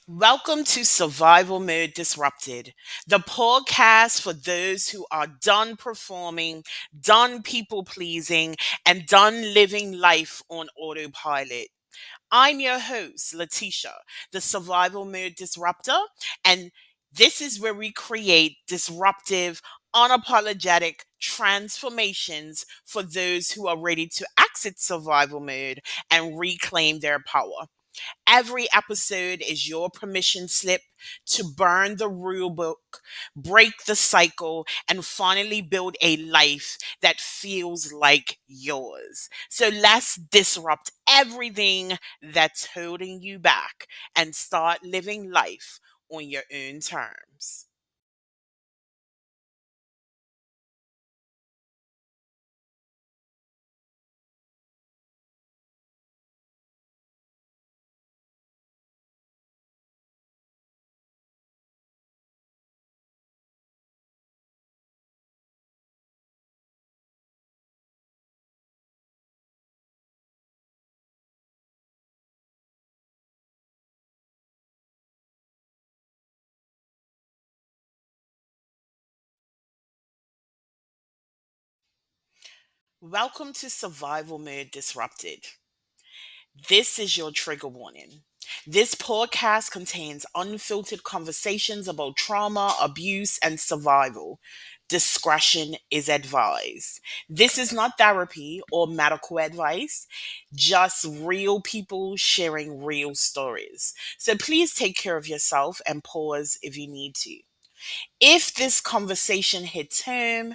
Welcome to Survival Mode Disrupted, the podcast for those who are done performing, done people pleasing, and done living life on autopilot. I'm your host, Letitia, the Survival Mode Disruptor, and this is where we create disruptive, unapologetic transformations for those who are ready to exit survival mode and reclaim their power. Every episode is your permission slip to burn the rule book, break the cycle, and finally build a life that feels like yours. So let's disrupt everything that's holding you back and start living life on your own terms. Welcome to Survival Mode Disrupted. This is your trigger warning. This podcast contains unfiltered conversations about trauma, abuse, and survival. Discretion is advised. This is not therapy or medical advice, just real people sharing real stories. So please take care of yourself and pause if you need to. If this conversation hits home,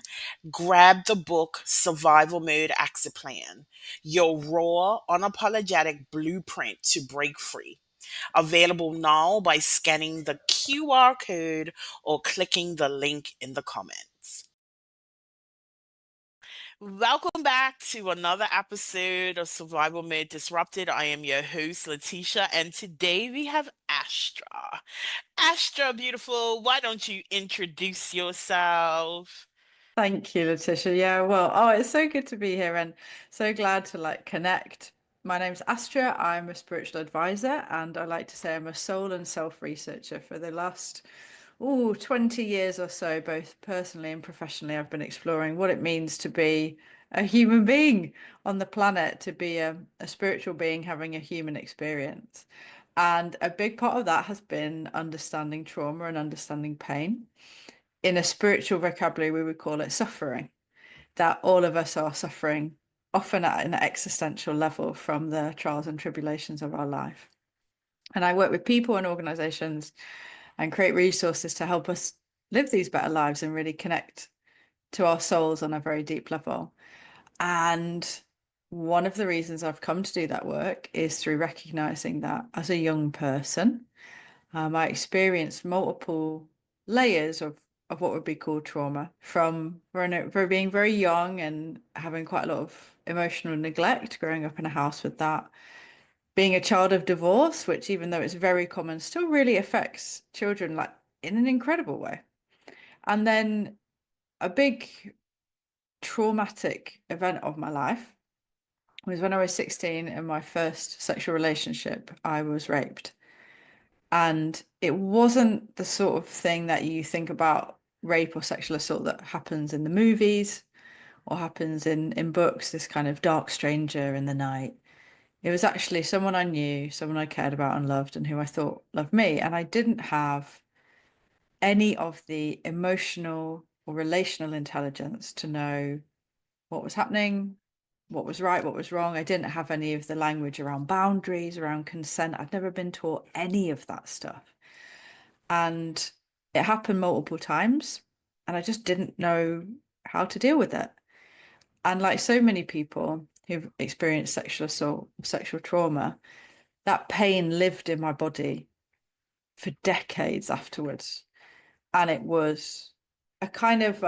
grab the book Survival Mode Exit Plan, your raw, unapologetic blueprint to break free. Available now by scanning the QR code or clicking the link in the comments. Welcome back to another episode of Survival Mode Disrupted. I am your host, Letitia, and today we have Astra. Astra, beautiful, why don't you introduce yourself? Thank you, Letitia. Yeah, well, it's so good to be here and so glad to connect. My name's Astra. I'm a spiritual advisor, and I like to say I'm a soul and self researcher for the last 20 years or so, both personally and professionally. I've been exploring what it means to be a human being on the planet, to be a spiritual being having a human experience. And a big part of that has been understanding trauma and understanding pain. In a spiritual vocabulary, we would call it suffering, that all of us are suffering, often at an existential level, from the trials and tribulations of our life. And I work with people and organizations and create resources to help us live these better lives and really connect to our souls on a very deep level. And one of the reasons I've come to do that work is through recognizing that as a young person, I experienced multiple layers of what would be called trauma, from for being very young and having quite a lot of emotional neglect, growing up in a house with that, being a child of divorce, which, even though it's very common, still really affects children in an incredible way. And then a big traumatic event of my life was when I was 16, in my first sexual relationship, I was raped. And it wasn't the sort of thing that you think about rape or sexual assault that happens in the movies or happens in books, this kind of dark stranger in the night. It was actually someone I knew, someone I cared about and loved, and who I thought loved me. And I didn't have any of the emotional or relational intelligence to know what was happening, what was right, what was wrong. I didn't have any of the language around boundaries, around consent. I'd never been taught any of that stuff. And it happened multiple times, and I just didn't know how to deal with it. And like so many people who've experienced sexual assault, sexual trauma, that pain lived in my body for decades afterwards. And it was a kind of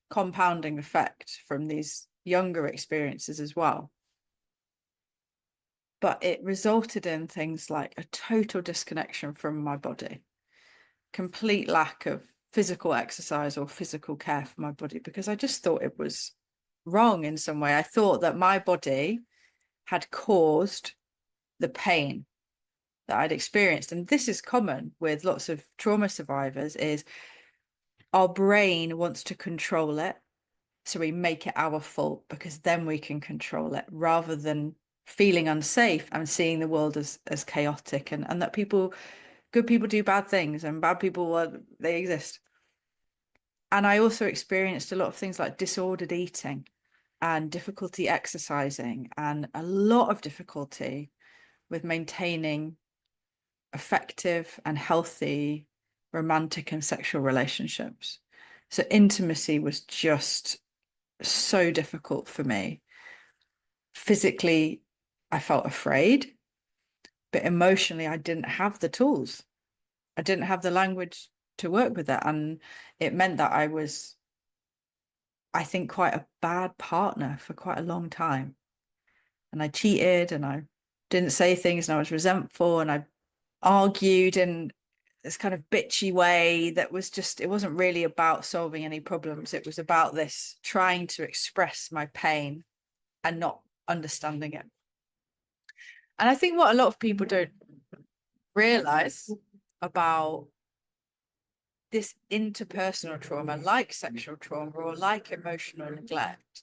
compounding effect from these younger experiences as well. But it resulted in things like a total disconnection from my body, complete lack of physical exercise or physical care for my body, because I just thought it was wrong in some way. I thought that my body had caused the pain. that I'd experienced, and this is common with lots of trauma survivors, is our brain wants to control it. So we make it our fault because then we can control it rather than feeling unsafe and seeing the world as chaotic, and that good people do bad things and bad people, well, they exist. And I also experienced a lot of things like disordered eating and difficulty exercising and a lot of difficulty with maintaining effective and healthy romantic and sexual relationships. So intimacy was just so difficult for me. Physically, I felt afraid, but emotionally, I didn't have the tools. I didn't have the language to work with it. And it meant that I was, I think, quite a bad partner for quite a long time. And I cheated and I didn't say things and I was resentful and I argued in this kind of bitchy way that was just, it wasn't really about solving any problems. It was about this trying to express my pain and not understanding it. And I think what a lot of people don't realize about this interpersonal trauma, like sexual trauma or like emotional neglect,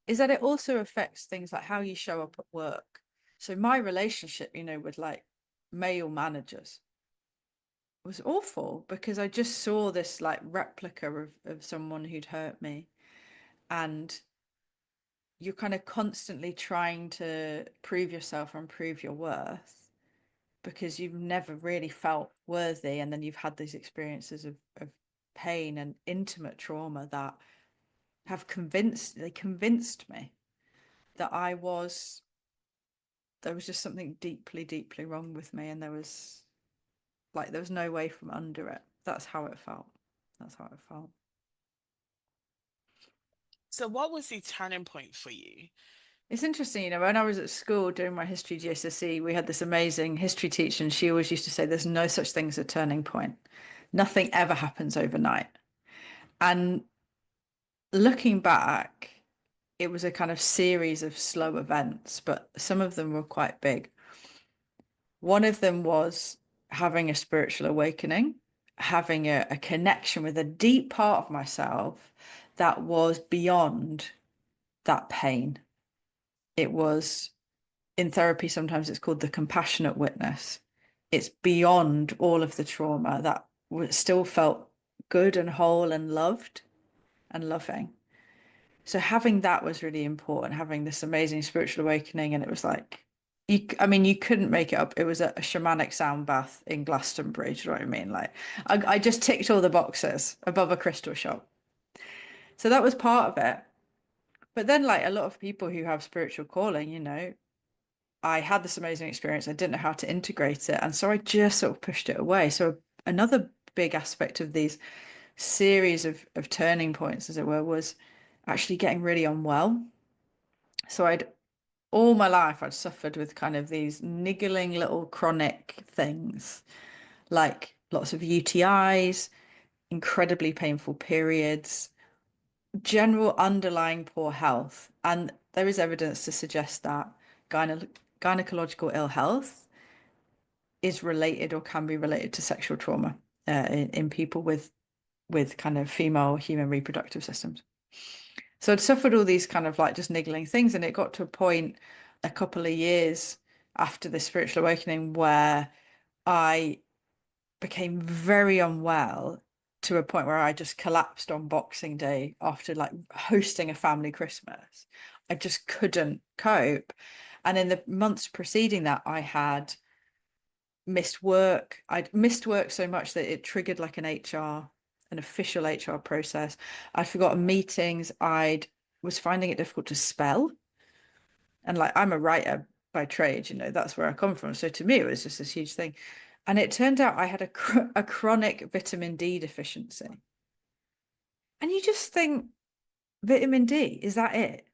is that it also affects things like how you show up at work. So my relationship, with like male managers was awful because I just saw this like replica of someone who'd hurt me. And you're kind of constantly trying to prove yourself and prove your worth because you've never really felt worthy. And then you've had these experiences of pain and intimate trauma that they convinced me that there was just something deeply, deeply wrong with me. And there was no way from under it. That's how it felt. That's how it felt. So, what was the turning point for you? It's interesting, when I was at school doing my history GCSE, we had this amazing history teacher, and she always used to say, there's no such thing as a turning point. Nothing ever happens overnight. And looking back, it was a kind of series of slow events, but some of them were quite big. One of them was having a spiritual awakening, having a connection with a deep part of myself that was beyond that pain. It was, in therapy, sometimes it's called the compassionate witness. It's beyond all of the trauma that still felt good and whole and loved and loving. So having that was really important, having this amazing spiritual awakening. And it was like, you couldn't make it up. It was a shamanic sound bath in Glastonbury. Do you know what I mean? Like, I just ticked all the boxes above a crystal shop. So that was part of it. But then, like a lot of people who have spiritual calling, I had this amazing experience. I didn't know how to integrate it. And so I just sort of pushed it away. So another big aspect of these series of turning points, as it were, was actually getting really unwell. So all my life, I'd suffered with kind of these niggling little chronic things, like lots of UTIs, incredibly painful periods, general underlying poor health. And there is evidence to suggest that gynecological ill health is related or can be related to sexual trauma in people with kind of female human reproductive systems. So I'd suffered all these kind of like just niggling things, and it got to a point a couple of years after the spiritual awakening where I became very unwell to a point where I just collapsed on Boxing Day after like hosting a family Christmas. I just couldn't cope. And in the months preceding that, I had missed work. I'd missed work so much that it triggered like an official HR process. I'd forgotten meetings. I was finding it difficult to spell. And like I'm a writer by trade, that's where I come from. So to me, it was just this huge thing. And it turned out I had a chronic vitamin D deficiency. And you just think, vitamin D, is that it?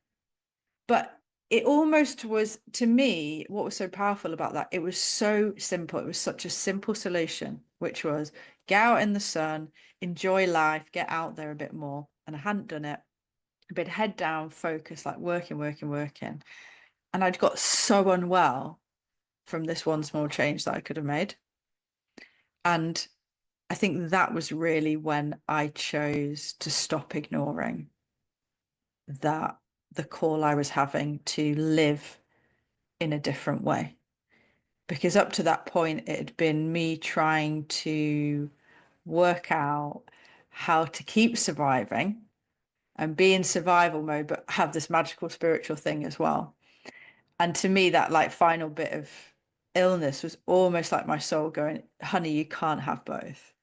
But it almost was, to me, what was so powerful about that, it was so simple. It was such a simple solution, which was get out in the sun, enjoy life, get out there a bit more. And I hadn't done it. I'd been head down, focused, like working, working, working. And I'd got so unwell from this one small change that I could have made. And I think that was really when I chose to stop ignoring that the call I was having to live in a different way. Because up to that point, it had been me trying to work out how to keep surviving and be in survival mode, but have this magical spiritual thing as well. And to me, that like final bit of illness was almost like my soul going, honey, you can't have both.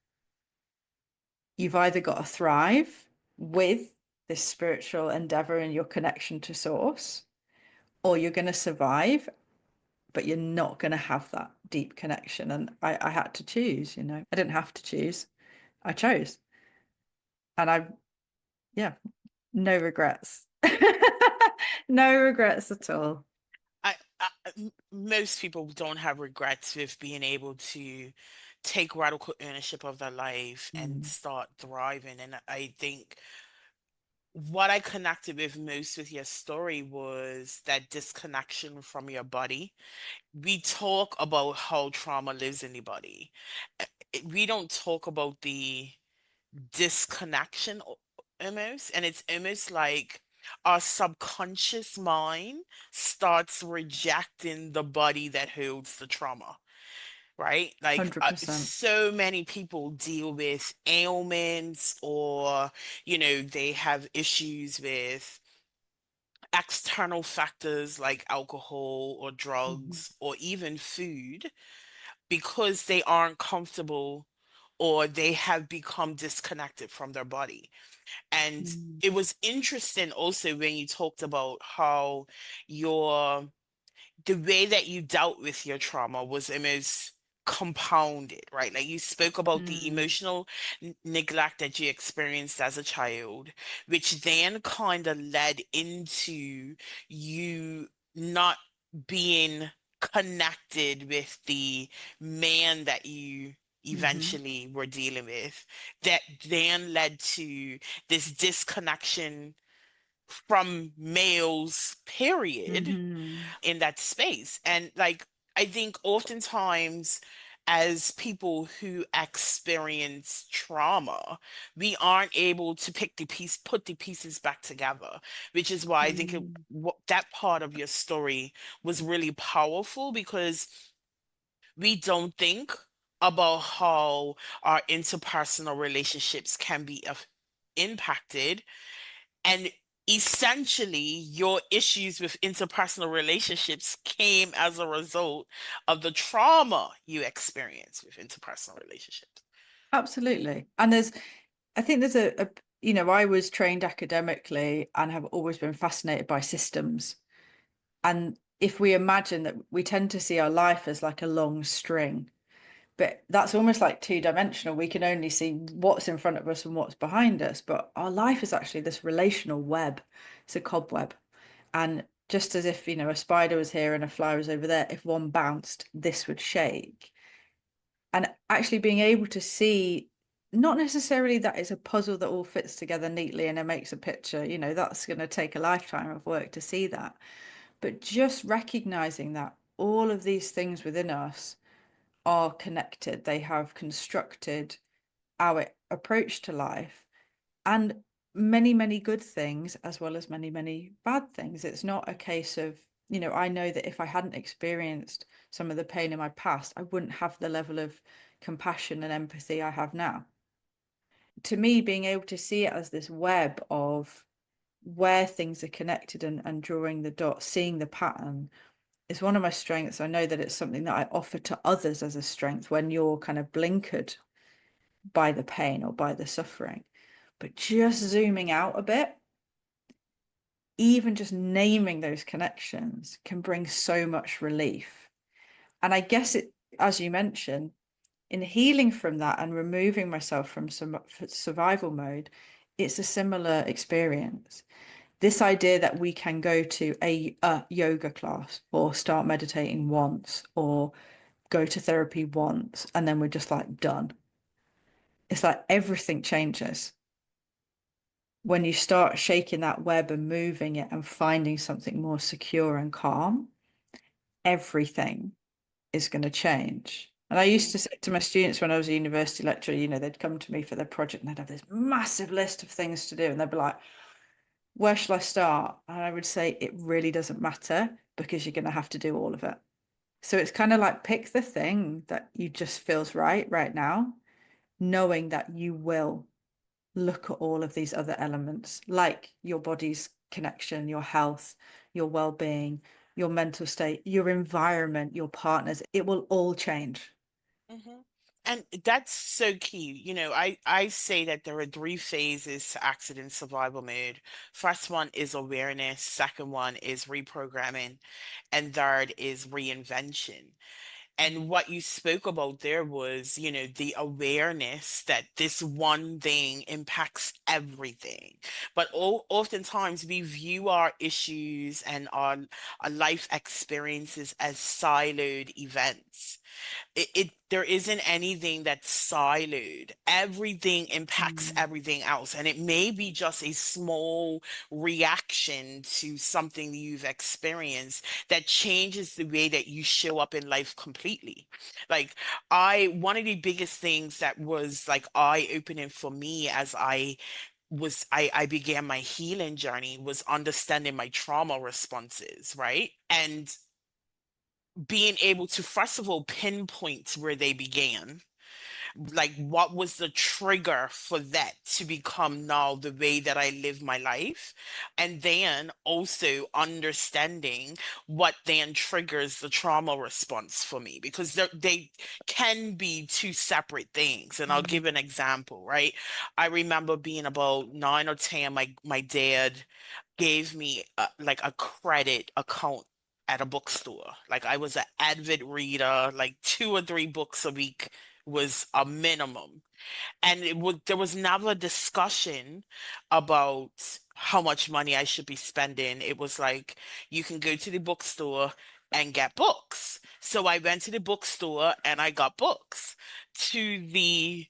You've either got to thrive with this spiritual endeavor and your connection to source, or you're going to survive, but you're not going to have that deep connection. And I had to choose, I didn't have to choose. I chose. And yeah, no regrets. No regrets at all. Most people don't have regrets with being able to take radical ownership of their life and Mm, start thriving. And I think what I connected with most with your story was that disconnection from your body. We talk about how trauma lives in the body. We don't talk about the disconnection almost, and it's almost like our subconscious mind starts rejecting the body that holds the trauma, right? Like, 100%. so many people deal with ailments, or they have issues with external factors like alcohol or Mhm. drugs or even food, because they aren't comfortable, or they have become disconnected from their body. And Mm, it was interesting also when you talked about how your the way that you dealt with your trauma was almost compounded, right? Like, you spoke about the mm, emotional neglect that you experienced as a child, which then kind of led into you not being connected with the man that you mhm, eventually were dealing with, that then led to this disconnection from males, period, mhm, in that space. And like, I think oftentimes as people who experience trauma, we aren't able to put the pieces back together, which is why I think mm, that part of your story was really powerful, because we don't think about how our interpersonal relationships can be impacted, and essentially, your issues with interpersonal relationships came as a result of the trauma you experienced with interpersonal relationships. absolutely. And I think there's I was trained academically and have always been fascinated by systems. And if we imagine that we tend to see our life as like a long string, but that's almost like two-dimensional. We can only see what's in front of us and what's behind us, but our life is actually this relational web. It's a cobweb. And just as if, a spider was here and a fly was over there, if one bounced, this would shake. And actually being able to see, not necessarily that it's a puzzle that all fits together neatly and it makes a picture, that's going to take a lifetime of work to see that. But just recognizing that all of these things within us are connected, they have constructed our approach to life, and many, many good things as well as many, many bad things. It's not a case of, I know that if I hadn't experienced some of the pain in my past, I wouldn't have the level of compassion and empathy I have now. To me, being able to see it as this web of where things are connected and drawing the dots, seeing the pattern is one of my strengths. I know that it's something that I offer to others as a strength when you're kind of blinkered by the pain or by the suffering. But just zooming out a bit, even just naming those connections can bring so much relief. And I guess as you mentioned, in healing from that and removing myself from some survival mode, it's a similar experience. This idea that we can go to a yoga class or start meditating once or go to therapy once and then we're just like done. It's like everything changes when you start shaking that web and moving it and finding something more secure and calm. Everything is going to change. And I used to Mhm. say to my students when I was a university lecturer, they'd come to me for their project and they'd have this massive list of things to do. And they'd be like, where shall I start? And I would say, it really doesn't matter because you're going to have to do all of it. So it's kind of like pick the thing that you just feels right now, knowing that you will look at all of these other elements, like your body's connection, your health, your well-being, your mental state, your environment, your partners. It will all change. Mhm. And that's so key. I say that there are three phases to accident survival mode. First one is awareness, second one is reprogramming, and third is reinvention. And what you spoke about there was, the awareness that this one thing impacts everything. But oftentimes we view our issues and our life experiences as siloed events. There isn't anything that's siloed. Everything impacts Mm, everything else. And it may be just a small reaction to something that you've experienced that changes the way that you show up in life completely. Like one of the biggest things that was like eye-opening for me as I began my healing journey was understanding my trauma responses, right? And being able to first of all pinpoint where they began, like what was the trigger for that to become now the way that I live my life, and then also understanding what then triggers the trauma response for me, because they can be two separate things. And I'll mm, give an example, right? I remember being about 9 or 10, my dad gave me like a credit account at a bookstore. Like I was an avid reader, like 2 or 3 books a week was a minimum. And there was never a discussion about how much money I should be spending. It was like you can go to the bookstore and get books. So I went to the bookstore and I got books to the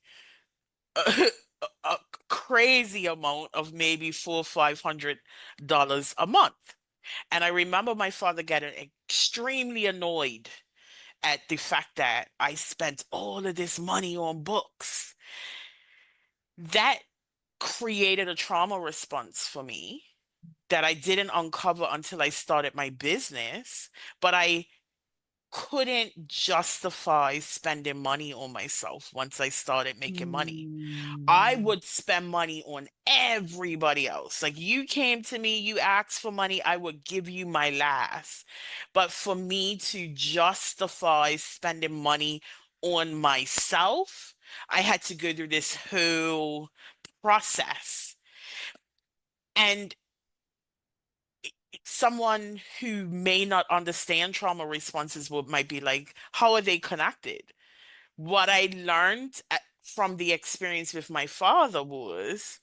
a crazy amount of maybe $400 or $500 a month. And I remember my father getting extremely annoyed at the fact that I spent all of this money on books. That created a trauma response for me that I didn't uncover until I started my business, but I couldn't justify spending money on myself once I started making money. I mm, would spend money on everybody else. Like you came to me, you asked for money, I would give you my last. But for me to justify spending money on myself, I had to go through this whole process. And someone who may not understand trauma responses might be like, how are they connected? What I learned from the experience with my father was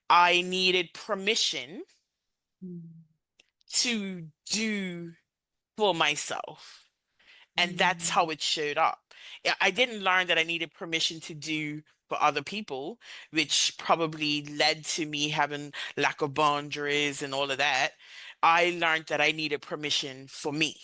I needed permission mm, to do for myself. And that's how mm, it showed up. I didn't learn that I needed permission to do for other people, which probably led to me having lack of boundaries and all of that. I learned that I needed permission for me.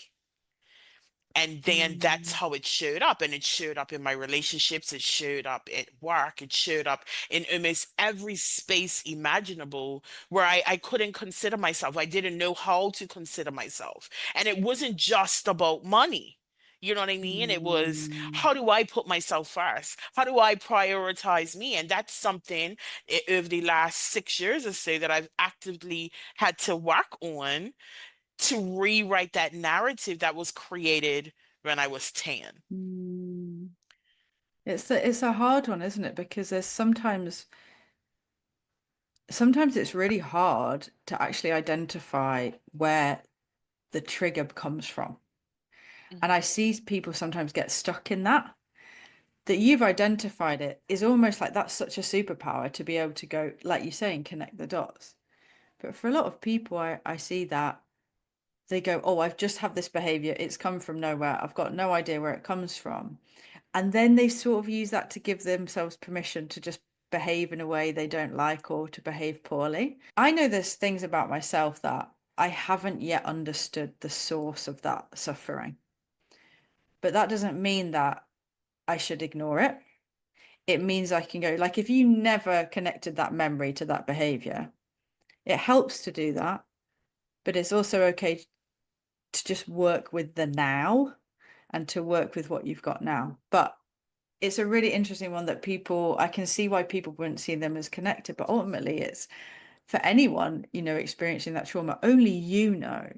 And then that's mm, how it showed up. And it showed up in my relationships. It showed up at work. It showed up in almost every space imaginable where I couldn't consider myself. I didn't know how to consider myself. And it wasn't just about money. You know what I mean? It was, mm, how do I put myself first? How do I prioritize me? And that's something over the last 6 years or so that I've actively had to work on to rewrite that narrative that was created when I was 10. mm. It's a hard one, isn't it? Because there's sometimes it's really hard to actually identify where the trigger comes from. And I Mhm. see people sometimes get stuck in that you've identified it is almost like that's such a superpower to be able to go, like you say, and connect the dots. But for a lot of people, I see that they go, oh, I've just had this behavior. It's come from nowhere. I've got no idea where it comes from. And then they sort of use that to give themselves permission to just behave in a way they don't like or to behave poorly. I know there's things about myself that I haven't yet understood the source of that suffering. But that doesn't mean that I should ignore it. It means I can go, like, if you never connected that memory to that behavior, it helps to do that. But it's also okay to just work with the now and to work with what you've got now. But it's a really interesting one that people, I can see why people wouldn't see them as connected, but ultimately it's for anyone, experiencing that trauma, only you know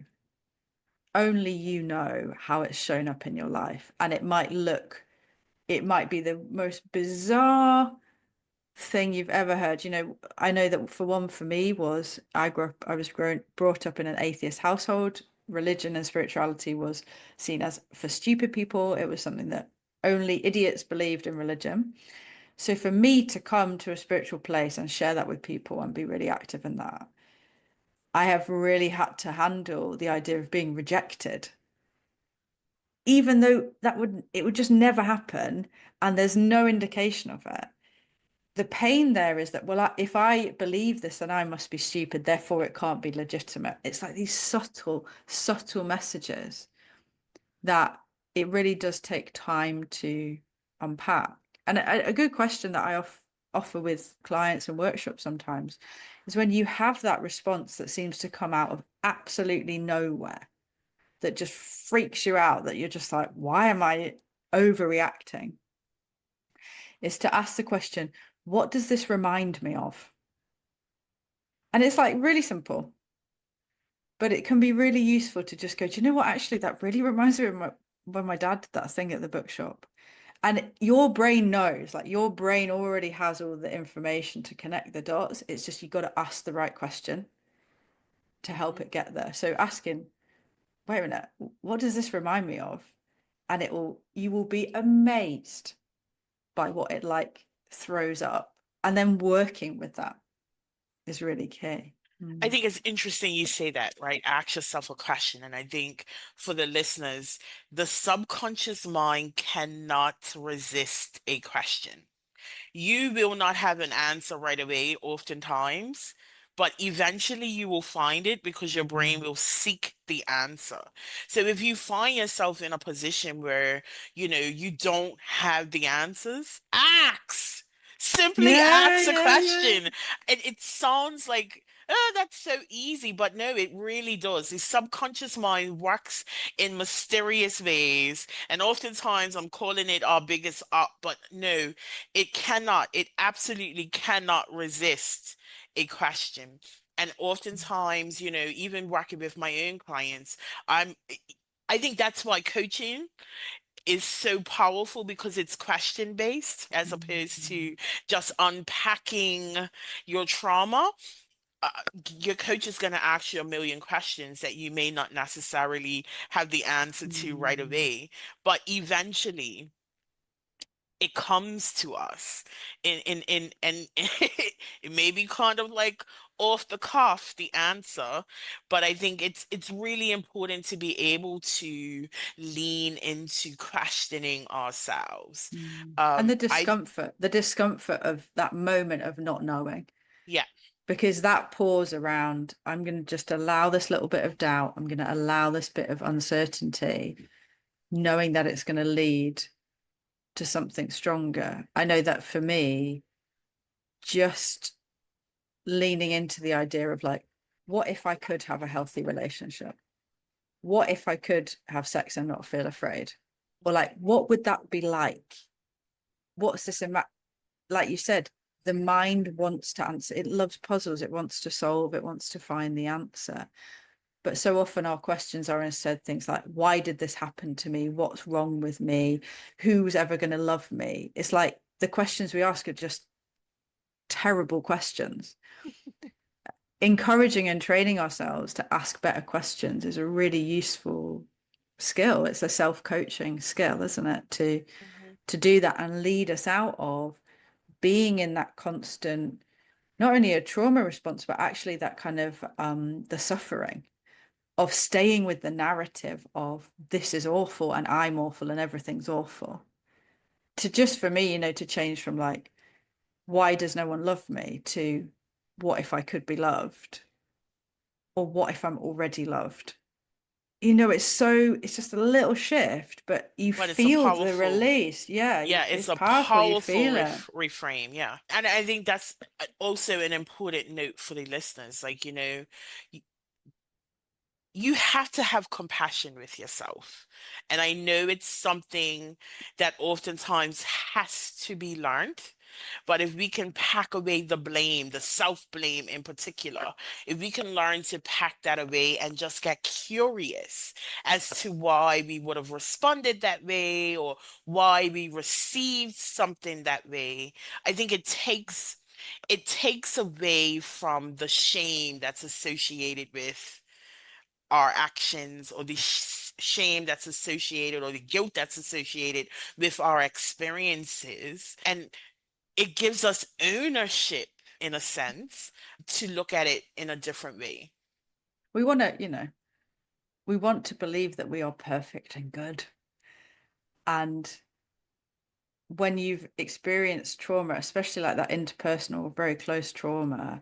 how it's shown up in your life. And it might be the most bizarre thing you've ever heard. I know that for me was I was brought up in an atheist household. Religion and spirituality was seen as for stupid people. It was something that only idiots believed in religion. So for me to come to a spiritual place and share that with people and be really active in that, I have really had to handle the idea of being rejected, even though it would just never happen, and there's no indication of it. The pain there is that, well, if I believe this, then I must be stupid, therefore it can't be legitimate. It's like these subtle messages that it really does take time to unpack. And a good question that I offer with clients and workshops sometimes is when you have that response that seems to come out of absolutely nowhere, that just freaks you out, that you're just like, why am I overreacting? Is to ask the question, what does this remind me of? And it's like really simple, but it can be really useful to just go, do you know what? Actually, that really reminds me of when my dad did that thing at the bookshop. And your brain knows, like your brain already has all the information to connect the dots. It's just you got to ask the right question to help Mhm. it get there. So asking, wait a minute, what does this remind me of? And you will be amazed by what it like throws up. And then working with that is really key. I Mm. think it's interesting you say that, right? Ask yourself a question. And I think for the listeners, the subconscious mind cannot resist a question. You will not have an answer right away, oftentimes, but eventually you will find it because your brain Mm. will seek the answer. So if you find yourself in a position where, you don't have the answers, ask. Simply Yeah, ask a yeah, yeah. question. And it sounds like, oh, that's so easy, but no, it really does. The subconscious mind works in mysterious ways, and oftentimes I'm calling it our biggest up, but no, it absolutely cannot resist a question. And oftentimes, even working with my own clients, I'm I think that's why coaching is so powerful because it's question based as opposed Mm. to just unpacking your trauma. uh, your coach is going to ask you a million questions that you may not necessarily have the answer to right Mm. away, but eventually it comes to us in and it may be kind of like off the cuff the answer, but I think it's really important to be able to lean into questioning ourselves. Mm. And um I the discomfort of that moment of not knowing, Yeah. because that pause around, I'm going to just allow this little bit of doubt, I'm going to allow this bit of uncertainty, knowing that it's going to lead to something stronger. I know that for me, just leaning into the idea of like, what if I could have a healthy relationship? What if I could have sex and not feel afraid? Or like, what would that be like? What's this? Like you said, the mind wants to answer. It loves puzzles. It wants to solve. It wants to find the answer. But so often our questions are instead things like, why did this happen to me? What's wrong with me? Who's ever going to love me? It's like the questions we ask are just terrible questions. Encouraging and training ourselves to ask better questions is a really useful skill. It's a self-coaching skill, isn't it? Mhm. To do that and lead us out of being in that constant, not only a trauma response, but actually that kind of the suffering of staying with the narrative of this is awful and I'm awful and everything's awful. To just for me, to change from like, why does no one love me to what if I could be loved? Or what if I'm already loved? it's just a little shift, but you But it's a feel the powerful, release. Yeah, yeah, it's it's a powerful. You powerful feel it. reframe. Yeah. And I think that's also an important note for the listeners. Like, you have to have compassion with yourself. And I know it's something that oftentimes has to be learned. But if we can pack away the blame, the self blame in particular, if we can learn to pack that away and just get curious as to why we would have responded that way or why we received something that way, I think it takes away from the shame that's associated with our actions or the shame that's associated or the guilt that's associated with our experiences. And it gives us ownership, in a sense, to look at it in a different way. We want to, we want to believe that we are perfect and good. And when you've experienced trauma, especially like that interpersonal, very close trauma,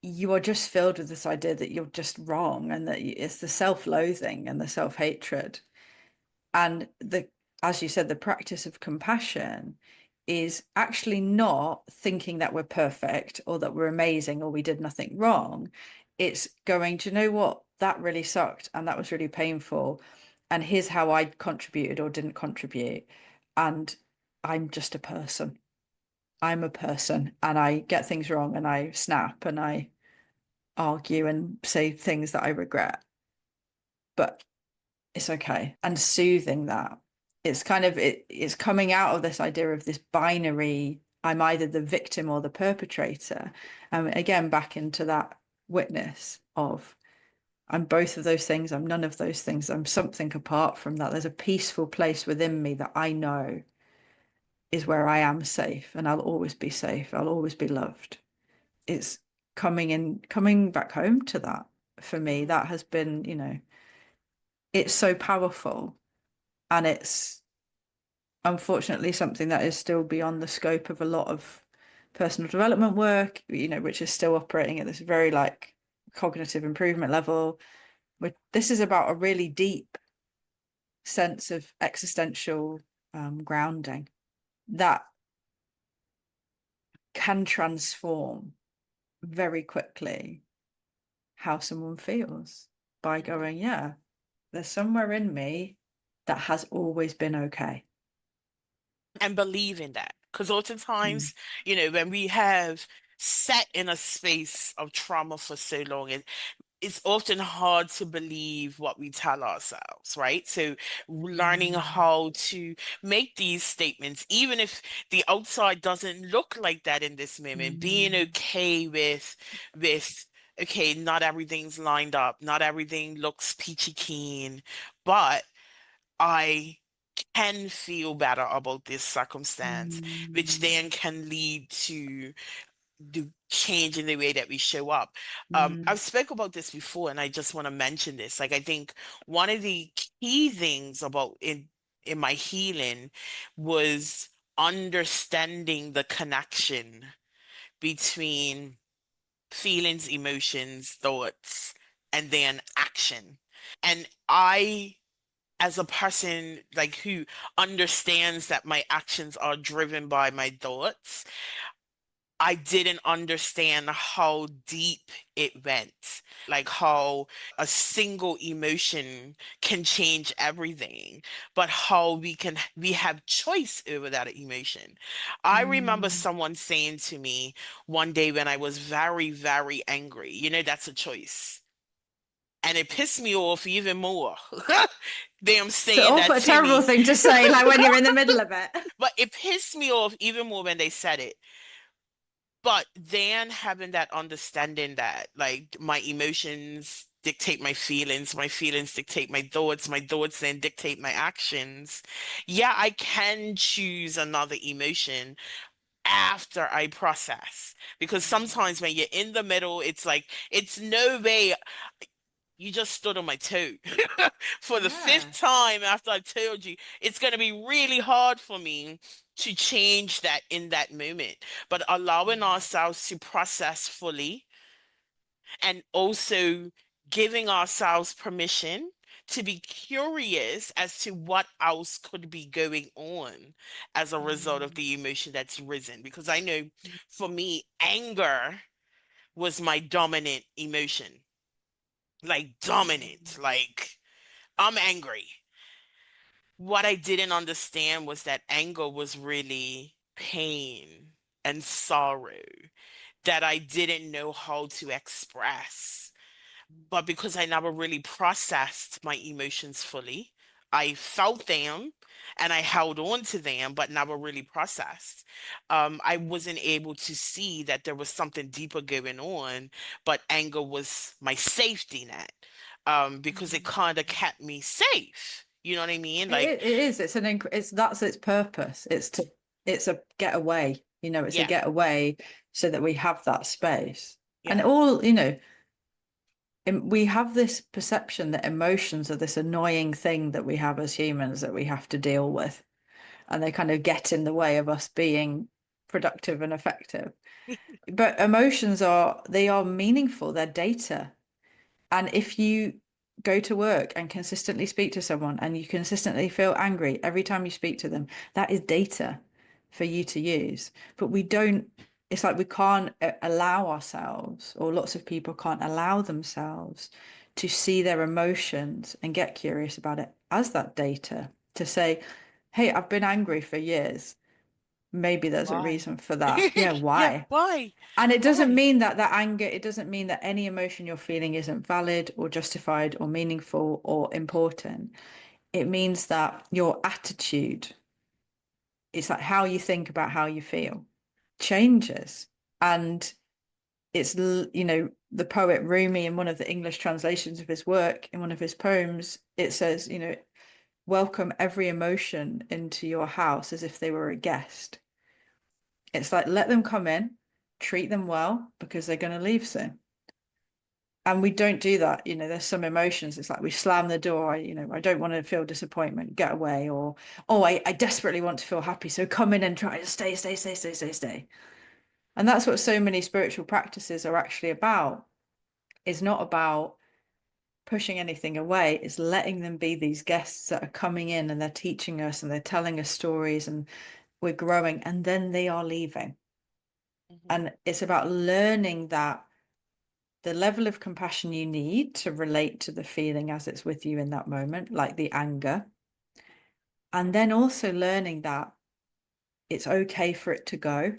you are just filled with this idea that you're just wrong and that it's the self-loathing and the self-hatred. And as you said, the practice of compassion is actually not thinking that we're perfect or that we're amazing or we did nothing wrong. It's going, do you know what? That really sucked and that was really painful. And here's how I contributed or didn't contribute. And I'm just a person. I'm a person and I get things wrong and I snap and I argue and say things that I regret. But it's okay. And soothing that. It's kind of it's coming out of this idea of this binary, I'm either the victim or the perpetrator. And again, back into that witness of I'm both of those things, I'm none of those things, I'm something apart from that. There's a peaceful place within me that I know is where I am safe and I'll always be safe. I'll always be loved. It's coming back home to that for me. Mhm. That has been, it's so powerful and it's unfortunately something that is still beyond the scope of a lot of personal development work, which is still operating at this very like cognitive improvement level. This is about a really deep sense of existential grounding that can transform very quickly how someone feels by Mhm. going, yeah, there's somewhere in me that has always been okay. And believe in that. Because Mm. oftentimes, when we have sat in a space of trauma for so long, it's often hard to believe what we tell ourselves, right? So learning Mm. how to make these statements, even if the outside doesn't look like that in this moment, being Mm. okay with okay, not everything's lined up, not everything looks peachy keen, but I can feel better about this circumstance, which Mm. then can lead to the change in the way that we show up. Mm. I've spoke about this before, and I just want to mention this. Like, I think one of the key things about in my healing was understanding the connection between feelings, emotions, thoughts, and then action. And I, as a person like who understands that my actions are driven by my thoughts, I didn't understand how deep it went, like how a single emotion can change everything, but how we have choice over that emotion. I remember Mm. someone saying to me one day when I was very, very angry, that's a choice. And it pissed me off even more. Them It's an saying that awful, to terrible me. thing to say, like when you're in the middle of it. But it pissed me off even more when they said it. But then having that understanding that like my emotions dictate my feelings dictate my thoughts then dictate my actions. Yeah, I can choose another emotion after I process. Because sometimes when you're in the middle, it's like, it's no way. You just stood on my toe. For the fifth Yeah. time after I told you, it's going to be really hard for me to change that in that moment. But allowing Mm. ourselves to process fully and also giving ourselves permission to be curious as to what else could be going on as a result of Mm. the emotion that's risen. Because I know for me, anger was my dominant emotion, like dominant, like I'm angry. What I didn't understand was that anger was really pain and sorrow that I didn't know how to express. But because I never really processed my emotions fully, I felt them and I held on to them, but never really processed. I wasn't able to see that there was something deeper going on, but anger was my safety net, because it kind of kept me safe. You know what I mean? Like, It is. It's that's its purpose. It's a getaway. It's a yeah, getaway so that we have that space. And yeah. all, we have this perception that emotions are this annoying thing that we have as humans that we have to deal with, and they kind of get in the way of us being productive and effective. But emotions they are meaningful. They're data. And if you go to work and consistently speak to someone and you consistently feel angry every time you speak to them, that is data for you to use. But we don't, it's like we can't allow ourselves, or lots of people can't allow themselves to see their emotions and get curious about it as that data to say, hey, I've been angry for years. Maybe there's a Why? reason for that. Yeah, Yeah, why? why? And it doesn't Why? mean that it doesn't mean that any emotion you're feeling isn't valid or justified or meaningful or important. It means that your attitude, it's like how you think about how you feel, changes. And the poet Rumi, in one of the English translations of his work, in one of his poems, it says, welcome every emotion into your house as if they were a guest. It's like, let them come in, treat them well because they're going to leave soon. And we don't do that. There's some emotions. It's like we slam the door. I don't want to feel disappointment, get away, or, oh, I desperately want to feel happy. So come in and try to stay, stay, stay, stay, stay, stay. And that's what so many spiritual practices are actually about. It's not about pushing anything away. It's letting them be these guests that are coming in and they're teaching us and they're telling us stories and we're growing and then they are leaving. Mhm, And it's about learning that the level of compassion you need to relate to the feeling as it's with you in that moment, like the anger. And then also learning that it's okay for it to go.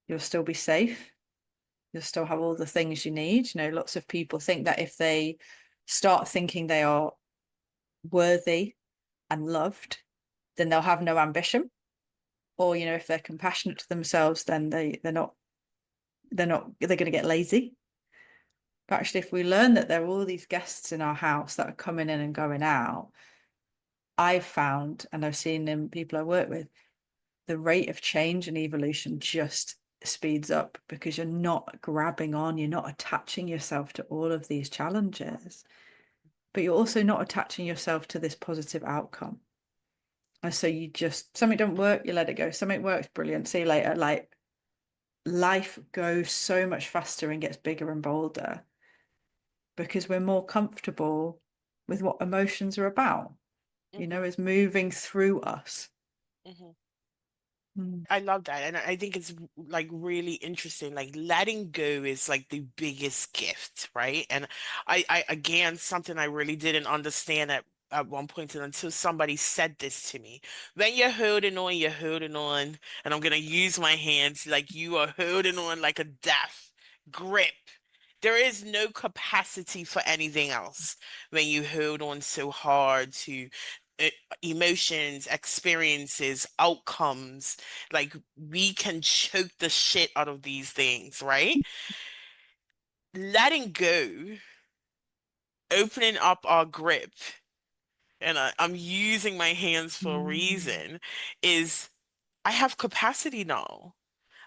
You'll still be safe. You'll still have all the things you need. Lots of people think that if they start thinking they are worthy and loved, then they'll have no ambition. Or, if they're compassionate to themselves, then they're going to get lazy. But actually, if we learn that there are all these guests in our house that are coming in and going out, I've found, and I've seen in people I work with, the rate of change and evolution just speeds up because you're not grabbing on, you're not attaching yourself to all of these challenges, but you're also not attaching yourself to this positive outcome. And so something don't work, you let it go. Something works, brilliant. See you later. Like life goes so much faster and gets bigger and bolder because we're more comfortable with what emotions are about, mhm, is moving through us. mhm. Mm. I love that. And I think it's like really interesting. Like letting go is like the biggest gift, right? And again, something I really didn't understand at one point until somebody said this to me. When you're holding on, and I'm gonna use my hands like you are holding on like a death grip. There is no capacity for anything else when you hold on so hard to uh, emotions, experiences, outcomes. Like we can choke the shit out of these things, right? Letting go, opening up our grip, and I'm using my hands for a Mm. reason, is I have capacity now.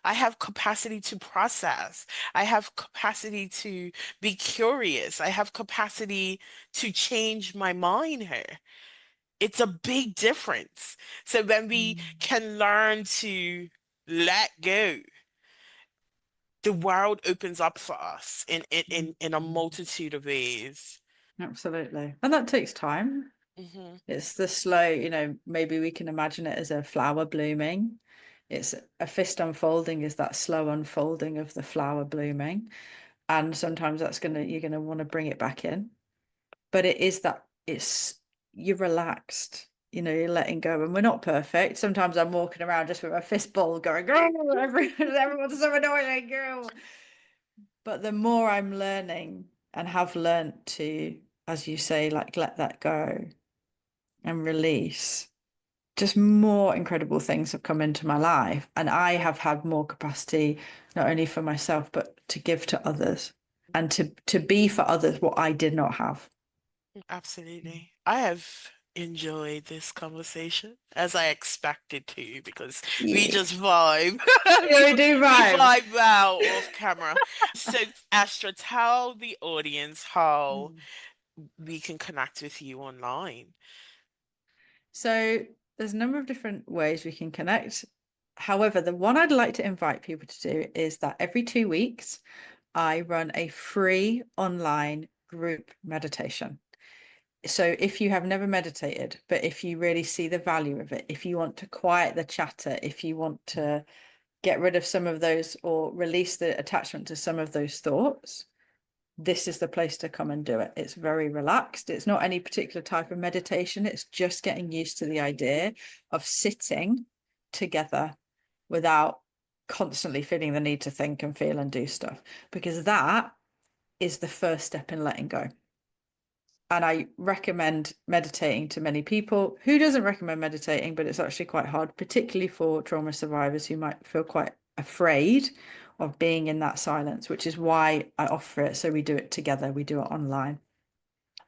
I have capacity to process. I have capacity to be curious. I have capacity to change my mind here. It's a big difference. So when we Mm. can learn to let go, the world opens up for us in a Mm. multitude of ways. Absolutely. And that takes time. Hmm. It's the slow, maybe we can imagine it as a flower blooming. It's a fist unfolding is that slow unfolding of the flower blooming. And sometimes you're gonna want to bring it back in. But it is that you're relaxed, you're letting go. And we're not perfect. Sometimes I'm walking around just with a fist ball going, oh, everyone's so annoying, girl. But the more I'm learning and have learned to, as you say, like let that go and release, just more incredible things have come into my life. And I have had more capacity, not only for myself, but to give to others and to be for others what I did not have. Absolutely. I have enjoyed this conversation as I expected to because we Yeah, just vibe. yeah, we do We vibe. vibe well off camera. So, Astra, tell the audience how Mm. we can connect with you online. So there's a number of different ways we can connect. However, the one I'd like to invite people to do is that every 2 weeks, I run a free online group meditation. So if you have never meditated, but if you really see the value of it, if you want to quiet the chatter, if you want to get rid of some of those or release the attachment to some of those thoughts, this is the place to come and do it. It's very relaxed. It's not any particular type of meditation. It's just getting used to the idea of sitting together without constantly feeling the need to think and feel and do stuff, because that is the first step in letting go. And I recommend meditating to many people. Who doesn't recommend meditating? But it's actually quite hard, particularly for trauma survivors who might feel quite afraid of being in that silence, which is why I offer it. So we do it together. We do it online.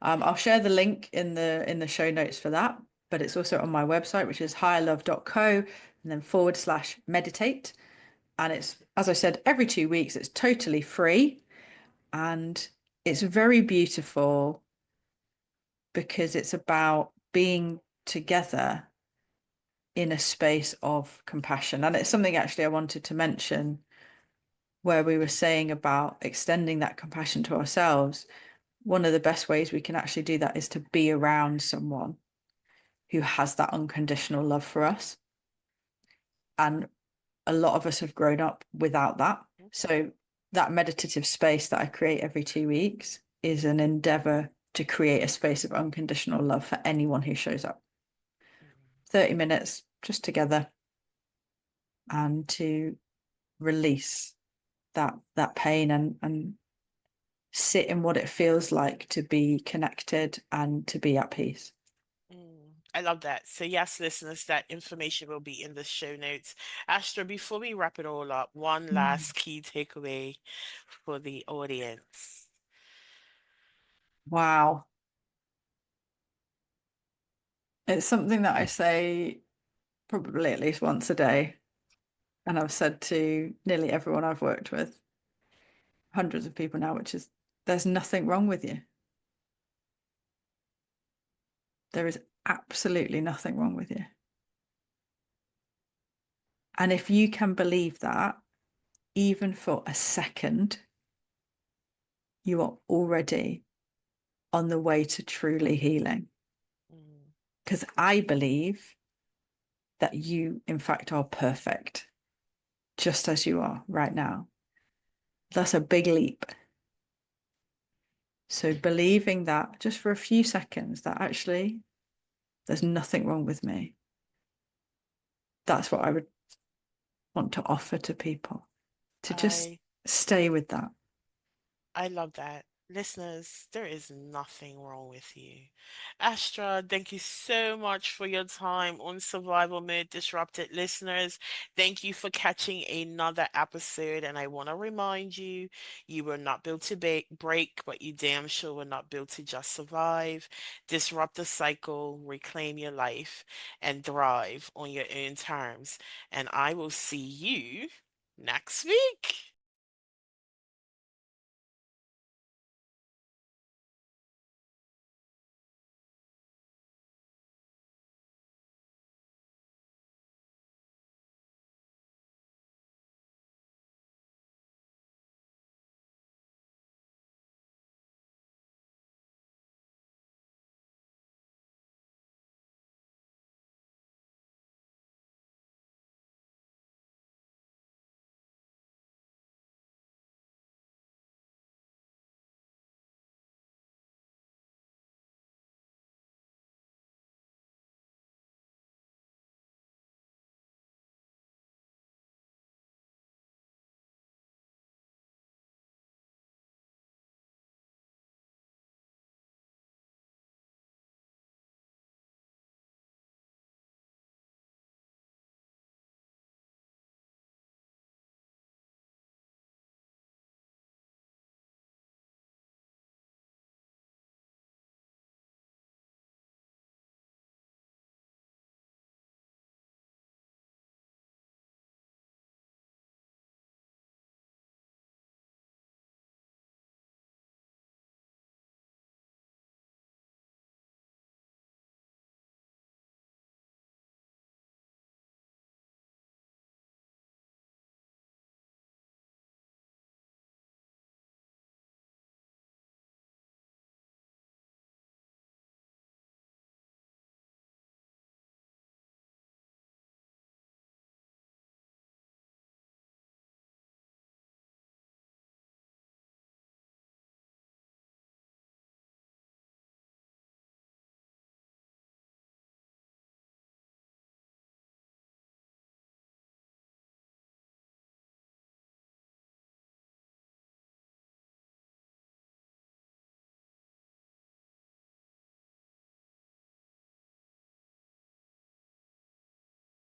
I'll share the link in the show notes for that, but it's also on my website, which is higherlove.co, and then /meditate. And it's, as I said, every 2 weeks. It's totally free, and it's very beautiful because it's about being together in a space of compassion. And it's something actually I wanted to mention where we were saying about extending that compassion to ourselves. One of the best ways we can actually do that is to be around someone who has that unconditional love for us. And a lot of us have grown up without that. So that meditative space that I create every 2 weeks is an endeavor to create a space of unconditional love for anyone who shows up. 30 minutes just together and to release that pain and sit in what it feels like to be connected and to be at peace. I love that. So, yes, listeners, that information will be in the show notes. Astra, before we wrap it all up, one Mm. last key takeaway for the audience. Wow. It's something that I say probably at least once a day. And I've said to nearly everyone I've worked with, hundreds of people now, which is there's nothing wrong with you. There is absolutely nothing wrong with you. And if you can believe that, even for a second, you are already on the way to truly healing. Mm, Because I believe that you, in fact, are perfect, just as you are right now. That's a big leap. So believing that just for a few seconds, that actually there's nothing wrong with me. That's what I would want to offer to people, to just I stay with that. I love that. Listeners, there is nothing wrong with you. Astra, thank you so much for your time on Survival Mode Disrupted. Listeners, thank you for catching another episode. And I want to remind you, you were not built to break, but you damn sure were not built to just survive. Disrupt the cycle, reclaim your life, and thrive on your own terms. And I will see you next week.